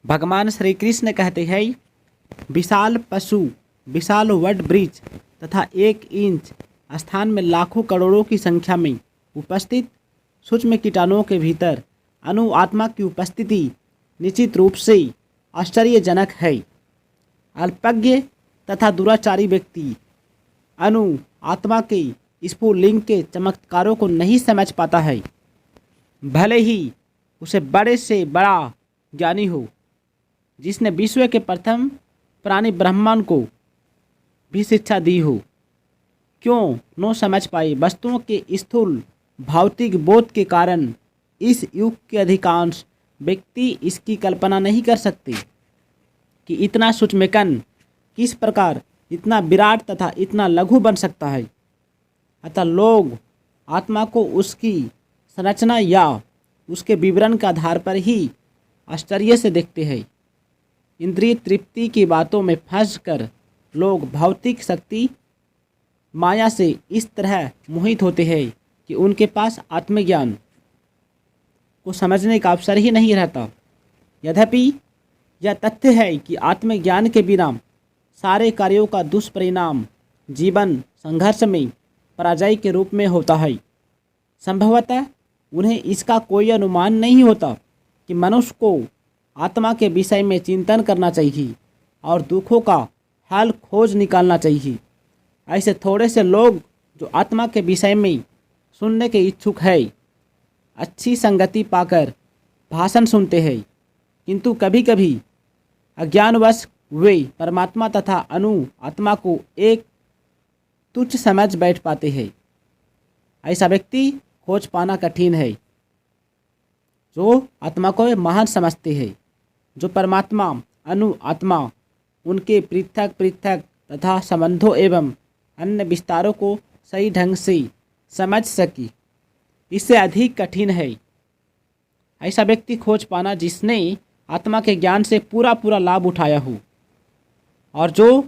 भगवान श्री कृष्ण कहते हैं, विशाल पशु, विशाल वट वृक्ष तथा 1 इंच स्थान में लाखों करोड़ों की संख्या में उपस्थित सूक्ष्म कीटाणुओं के भीतर अणु आत्मा की उपस्थिति निश्चित रूप से आश्चर्यजनक है। अल्पज्ञ तथा दुराचारी व्यक्ति अणु आत्मा के स्फुलिंग के चमत्कारों को नहीं समझ पाता है, भले ही उसे बड़े से बड़ा ज्ञानी हो, जिसने विश्व के प्रथम प्राणी ब्रह्मांड को भी शिक्षा दी हो। क्यों न समझ पाए? वस्तुओं के स्थूल भौतिक बोध के कारण इस युग के अधिकांश व्यक्ति इसकी कल्पना नहीं कर सकते कि इतना सूक्ष्म कण किस प्रकार इतना विराट तथा इतना लघु बन सकता है। अतः लोग आत्मा को उसकी संरचना या उसके विवरण के आधार पर ही आश्चर्य से देखते हैं। इंद्रिय तृप्ति की बातों में फंसकर लोग भौतिक शक्ति माया से इस तरह मोहित होते हैं कि उनके पास आत्मज्ञान को समझने का अवसर ही नहीं रहता। यद्यपि यह तथ्य है कि आत्मज्ञान के बिना सारे कार्यों का दुष्परिणाम जीवन संघर्ष में पराजय के रूप में होता है। संभवतः उन्हें इसका कोई अनुमान नहीं होता कि मनुष्य को आत्मा के विषय में चिंतन करना चाहिए और दुखों का हल खोज निकालना चाहिए। ऐसे थोड़े से लोग जो आत्मा के विषय में सुनने के इच्छुक है, अच्छी संगति पाकर भाषण सुनते हैं, किंतु कभी कभी अज्ञानवश वे परमात्मा तथा अणु आत्मा को एक तुच्छ समझ बैठ पाते हैं। ऐसा व्यक्ति खोज पाना कठिन है जो आत्मा को महान समझते हैं, जो परमात्मा अणु आत्मा उनके पृथक पृथक तथा संबंधों एवं अन्य विस्तारों को सही ढंग से समझ सके, इससे अधिक कठिन है। ऐसा व्यक्ति खोज पाना जिसने आत्मा के ज्ञान से पूरा पूरा लाभ उठाया हो और जो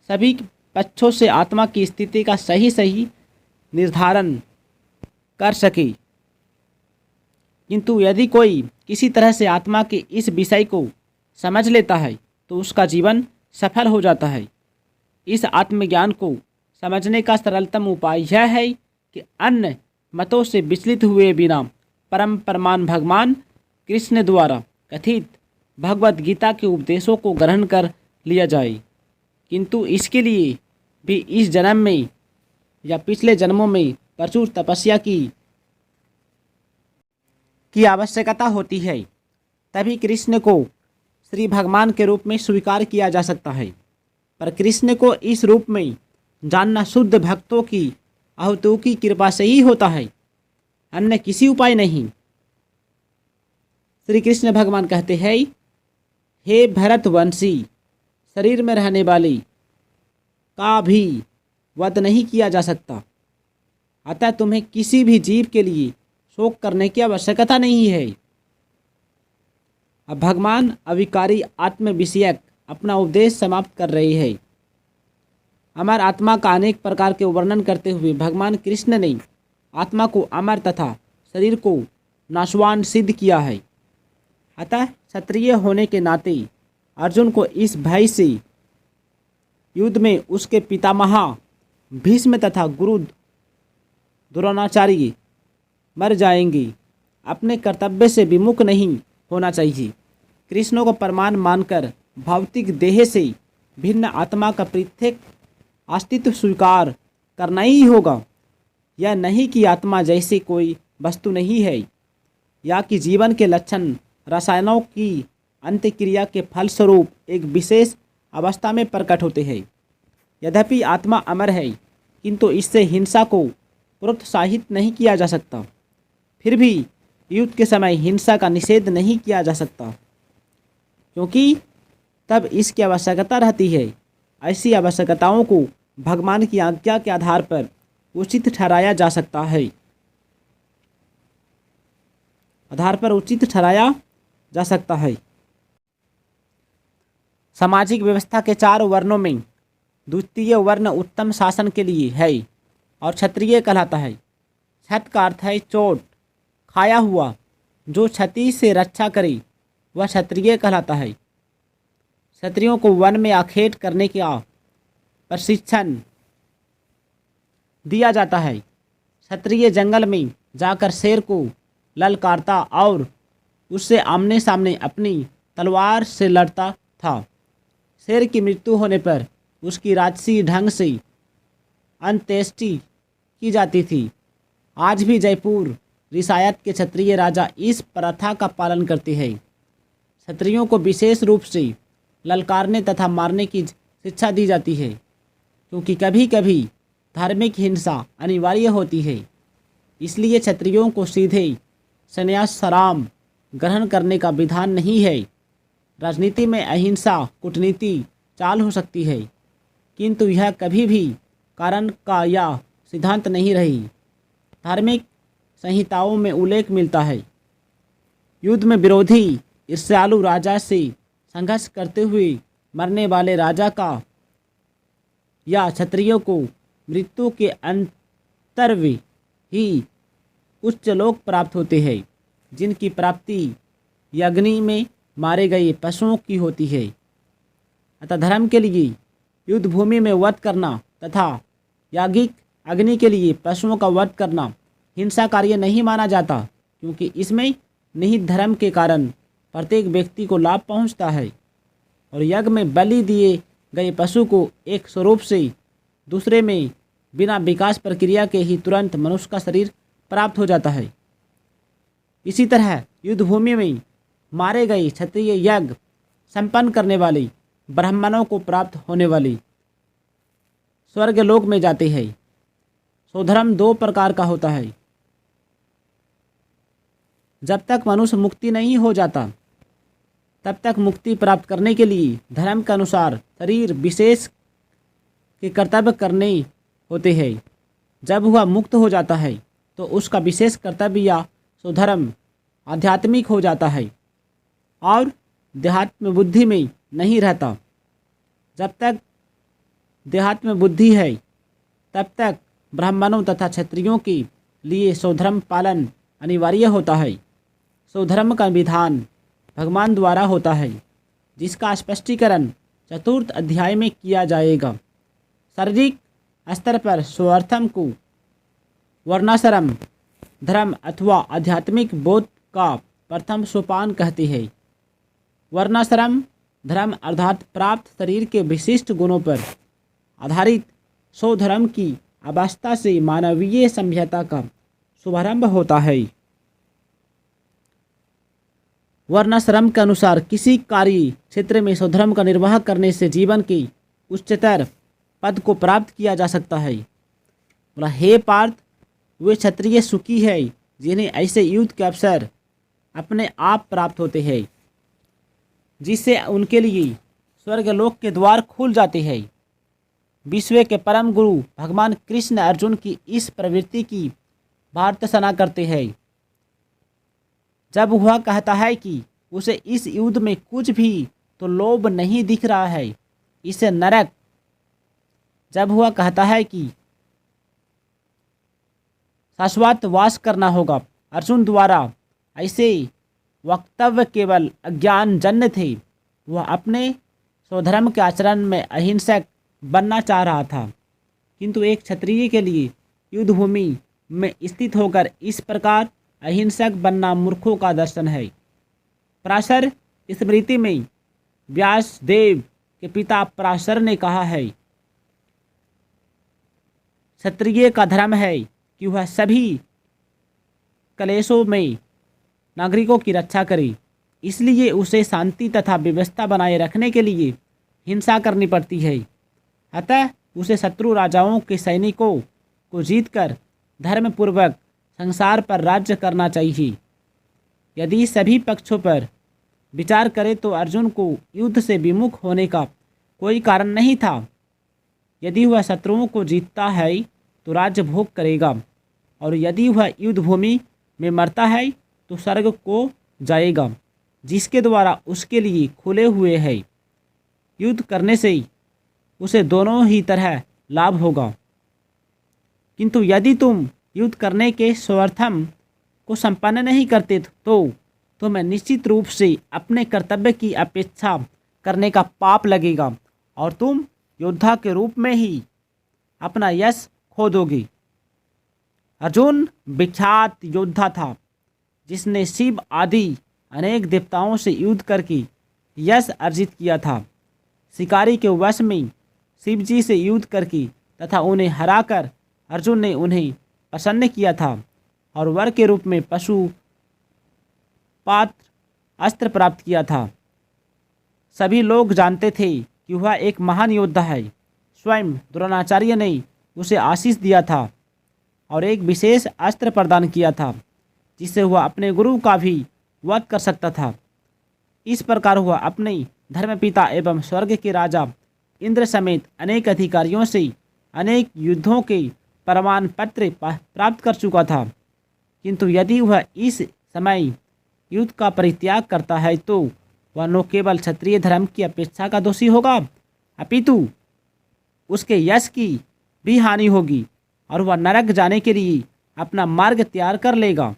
सभी पक्षों से आत्मा की स्थिति का सही सही निर्धारण कर सके। किंतु यदि कोई किसी तरह से आत्मा के इस विषय को समझ लेता है तो उसका जीवन सफल हो जाता है। इस आत्मज्ञान को समझने का सरलतम उपाय यह है कि अन्य मतों से विचलित हुए बिना परम परमान भगवान कृष्ण द्वारा कथित भगवत गीता के उपदेशों को ग्रहण कर लिया जाए। किंतु इसके लिए भी इस जन्म में या पिछले जन्मों में प्रचुर तपस्या की आवश्यकता होती है, तभी कृष्ण को श्री भगवान के रूप में स्वीकार किया जा सकता है। पर कृष्ण को इस रूप में जानना शुद्ध भक्तों की आहुतियों की कृपा से ही होता है, अन्य किसी उपाय नहीं। श्री कृष्ण भगवान कहते हैं, हे भरतवंशी, शरीर में रहने वाले का भी वध नहीं किया जा सकता, अतः तुम्हें किसी भी जीव के लिए शोक करने की आवश्यकता नहीं है। अब भगवान अविकारी आत्म विषयक अपना उपदेश समाप्त कर रहे हैं। अमर आत्मा का अनेक प्रकार के वर्णन करते हुए भगवान कृष्ण ने आत्मा को अमर तथा शरीर को नाशवान सिद्ध किया है। अतः क्षत्रिय होने के नाते अर्जुन को इस भय से युद्ध में उसके पितामह भीष्म तथा गुरु द्रोणाचार्य मर जाएंगे अपने कर्तव्य से विमुख नहीं होना चाहिए। कृष्ण को प्रमाण मानकर भौतिक देह से भिन्न आत्मा का पृथक अस्तित्व स्वीकार करना ही होगा। यह नहीं कि आत्मा जैसी कोई वस्तु नहीं है या कि जीवन के लक्षण रसायनों की अंतक्रिया के फलस्वरूप एक विशेष अवस्था में प्रकट होते हैं। यद्यपि आत्मा अमर है, किंतु इससे हिंसा को प्रोत्साहित नहीं किया जा सकता। फिर भी युद्ध के समय हिंसा का निषेध नहीं किया जा सकता, क्योंकि तब इसकी आवश्यकता रहती है। ऐसी आवश्यकताओं को भगवान की आज्ञा के आधार पर उचित ठहराया जा सकता है। सामाजिक व्यवस्था के 4 वर्णों में द्वितीय वर्ण उत्तम शासन के लिए है और क्षत्रिय कहलाता है। क्षत का अर्थ है चोट, खाया हुआ। जो क्षति से रक्षा करे वह क्षत्रिय कहलाता है। क्षत्रियों को वन में आखेट करने का प्रशिक्षण दिया जाता है। क्षत्रिय जंगल में जाकर शेर को ललकारता और उससे आमने सामने अपनी तलवार से लड़ता था। शेर की मृत्यु होने पर उसकी राजसी ढंग से अंत्येष्टि की जाती थी। आज भी जयपुर रियासत के क्षत्रिय राजा इस प्रथा का पालन करते हैं। क्षत्रियों को विशेष रूप से ललकारने तथा मारने की शिक्षा दी जाती है, क्योंकि कभी कभी धार्मिक हिंसा अनिवार्य होती है। इसलिए क्षत्रियों को सीधे संन्यासाश्रम ग्रहण करने का विधान नहीं है। राजनीति में अहिंसा कूटनीति चाल हो सकती है, किंतु यह कभी भी कारण का या सिद्धांत नहीं रही। धार्मिक संहिताओं में उल्लेख मिलता है, युद्ध में विरोधी ईर्ष्यालु राजा से संघर्ष करते हुए मरने वाले राजा का या क्षत्रियों को मृत्यु के अंतर्वे ही उच्च लोक प्राप्त होते हैं, जिनकी प्राप्ति यज्ञ में मारे गए पशुओं की होती है। अतः धर्म के लिए युद्ध भूमि में वध करना तथा याज्ञिक अग्नि के लिए पशुओं का वध करना हिंसा कार्य नहीं माना जाता, क्योंकि इसमें निहित धर्म के कारण प्रत्येक व्यक्ति को लाभ पहुंचता है और यज्ञ में बलि दिए गए पशु को एक स्वरूप से दूसरे में बिना विकास प्रक्रिया के ही तुरंत मनुष्य का शरीर प्राप्त हो जाता है। इसी तरह युद्ध भूमि में मारे गए क्षत्रिय यज्ञ संपन्न करने वाले ब्राह्मणों को प्राप्त होने वाली स्वर्ग लोक में जाते हैं। स्वधर्म दो प्रकार का होता है। जब तक मनुष्य मुक्ति नहीं हो जाता तब तक मुक्ति प्राप्त करने के लिए धर्म के अनुसार शरीर विशेष के कर्तव्य करने होते हैं। जब वह मुक्त हो जाता है तो उसका विशेष कर्तव्य या स्वधर्म आध्यात्मिक हो जाता है और देहात्म बुद्धि में नहीं रहता। जब तक देहात्म बुद्धि है तब तक ब्राह्मणों तथा क्षत्रियों के लिए स्वधर्म पालन अनिवार्य होता है। स्वधर्म का विधान भगवान द्वारा होता है, जिसका स्पष्टीकरण चतुर्थ अध्याय में किया जाएगा। शारीरिक स्तर पर स्वर्थम को वर्णाश्रम धर्म अथवा आध्यात्मिक बोध का प्रथम सोपान कहते हैं। वर्णाश्रम धर्म अर्थात प्राप्त शरीर के विशिष्ट गुणों पर आधारित स्वधर्म की अवस्था से मानवीय सभ्यता का शुभारंभ होता है। वर्णाश्रम के अनुसार किसी कार्य क्षेत्र में स्वधर्म का निर्वाह करने से जीवन के उच्चतर पद को प्राप्त किया जा सकता है। बोला, हे पार्थ, वे क्षत्रिय सुखी है जिन्हें ऐसे युद्ध के अवसर अपने आप प्राप्त होते हैं, जिससे उनके लिए स्वर्गलोक के द्वार खुल जाते हैं। विश्व के परम गुरु भगवान कृष्ण अर्जुन की इस प्रवृत्ति की भर्त्सना करते हैं। जब वह कहता है कि उसे इस युद्ध में कुछ भी तो लोभ नहीं दिख रहा है, इसे नरक। जब वह कहता है कि शाश्वत वास करना होगा, अर्जुन द्वारा ऐसे वक्तव्य केवल अज्ञान जन्य थे। वह अपने स्वधर्म के आचरण में अहिंसक बनना चाह रहा था, किंतु एक क्षत्रिय के लिए युद्ध भूमि में स्थित होकर इस प्रकार अहिंसक बनना मूर्खों का दर्शन है। पराशर स्मृति में व्यास देव के पिता पराशर ने कहा है, क्षत्रिय का धर्म है कि वह सभी क्लेशों में नागरिकों की रक्षा करे, इसलिए उसे शांति तथा व्यवस्था बनाए रखने के लिए हिंसा करनी पड़ती है। अतः उसे शत्रु राजाओं के सैनिकों को जीतकर धर्मपूर्वक संसार पर राज्य करना चाहिए। यदि सभी पक्षों पर विचार करें तो अर्जुन को युद्ध से विमुख होने का कोई कारण नहीं था। यदि वह शत्रुओं को जीतता है तो राज्य भोग करेगा, और यदि वह युद्ध भूमि में मरता है तो स्वर्ग को जाएगा, जिसके द्वारा उसके लिए खुले हुए है। युद्ध करने से उसे दोनों ही तरह लाभ होगा। किंतु यदि तुम युद्ध करने के स्वर्थम को संपन्न नहीं करते तो तुम्हें निश्चित रूप से अपने कर्तव्य की अपेक्षा करने का पाप लगेगा और तुम योद्धा के रूप में ही अपना यश खो दोगे। अर्जुन विख्यात योद्धा था जिसने शिव आदि अनेक देवताओं से युद्ध करके यश अर्जित किया था। शिकारी के वश में शिव जी से युद्ध करके तथा उन्हें हराकर अर्जुन ने उन्हें प्रसन्न किया था और वर के रूप में पशु पात्र अस्त्र प्राप्त किया था। सभी लोग जानते थे कि वह एक महान योद्धा है। स्वयं द्रोणाचार्य ने उसे आशीष दिया था और एक विशेष अस्त्र प्रदान किया था जिससे वह अपने गुरु का भी वध कर सकता था। इस प्रकार वह अपने धर्मपिता एवं स्वर्ग के राजा इंद्र समेत अनेक अधिकारियों से अनेक युद्धों के प्रमाण पत्र प्राप्त कर चुका था। किंतु यदि वह इस समय युद्ध का परित्याग करता है तो वह न केवल क्षत्रिय धर्म की अपेक्षा का दोषी होगा अपितु उसके यश की भी हानि होगी और वह नरक जाने के लिए अपना मार्ग तैयार कर लेगा।